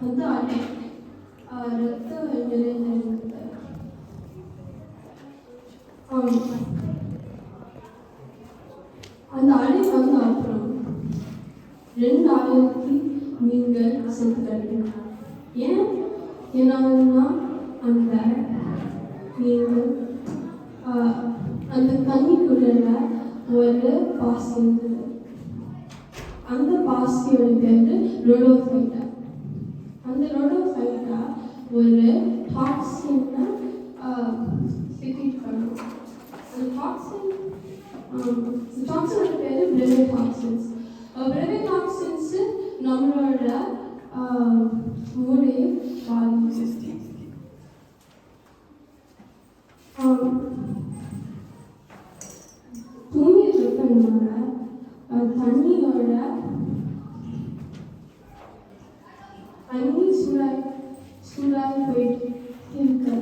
வந்து அடி ரத்தம் நிறைந்திருக்குது. அந்த அடி வந்து அப்புறம் 2000 மீன்கள் செத்துக்கிறது. ஏன்னா அந்த மீன்கள் அந்த தண்ணிக்குள்ள ஒரு பாசி இருந்தது. அந்த பாசியோட பேரு ரோடோஃபைட்டா. அந்த ரோடோஃபைட்டா ஒரு டாக்ஸினை செக்ரீட் பண்ணும். அந்த டாக்ஸினோட பேரு பிரெவிடாக்சின்ஸ். பிரெவிடாக்சின்ஸ் நம்மளோட மூளையை பாதிக்கும். தூங்கிட்டு இருக்கனால தண்ணி சூடாக போயிட்டு இருக்கு.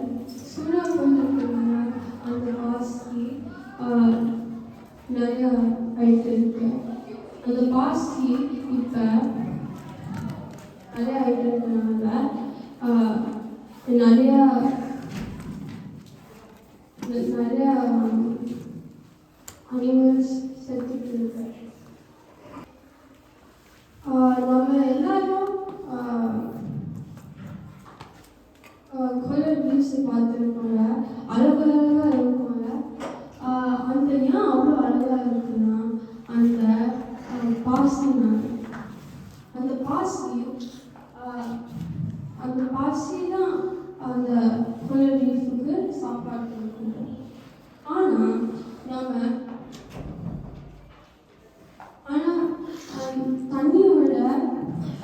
சூடாக போயிட்டு இருக்கனால அந்த பாசி நிறைய ஆயிட்டு இருக்கு. அந்த பாசி இப்போ நிறைய ஆயிட்டு இருக்கனால நிறைய அனிமல்ஸ் செத்துட்டு இருக்கு. நம்ம எல்லாரும் கோரல் ரீஃப்ஸ் பார்த்துருக்கோங்க. அழகழகாக இருக்குங்க. அந்த ஏன் அவ்வளோ அழகாக இருக்குன்னா அந்த பாசினால. அந்த பாசி தான் அந்த கோரல் ரீஃபுக்கு சாப்பாடு கொடுக்குது. ஆனால்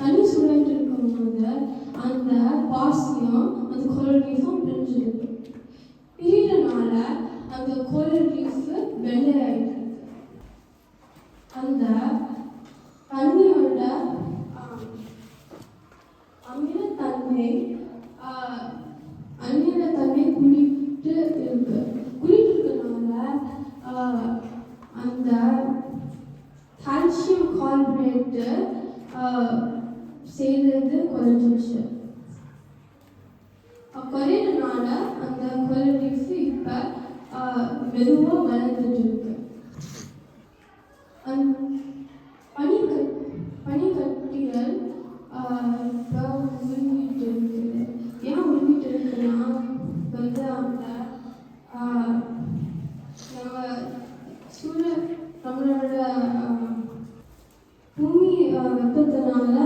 தண்ணி சுழட்டு இருக்கும்போது அந்த பாசியும் அந்த கோரல் ரீஃபும் பிரிஞ்சிருக்கு. பிரியறனால அந்த கோரல் ரீஃப் வெள்ளையாயிட்டு இருக்கு. அந்த தண்ணியோட அமிலத்தன்மை குளிட்டு இருக்கு. குளிட்டுருக்கனால அந்த கால்சியம் கார்பனேட்டு செய்கிறது குறைஞ்சிருச்சு. குறையிறனால அந்த கோரல் ரீஃப் இப்போ மெதுவாக வளர்ந்துட்டு இருக்கு. பனிக்கட்டிகள் இப்போ உருவிட்டு இருக்குது. ஏன் உருவிட்டு இருக்குன்னா வந்து அந்த நம்மளோட பூமி வெப்பத்தினால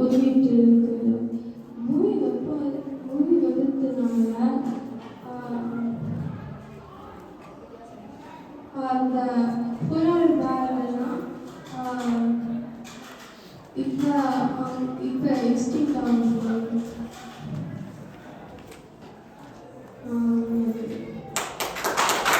உருவிட்டு இருக்குது. பூமி வெப்பத்தினால அந்த போலார் பேரெல்லாம் இப்போ எக்ஸ்டிங்க்ட் ஆகுது.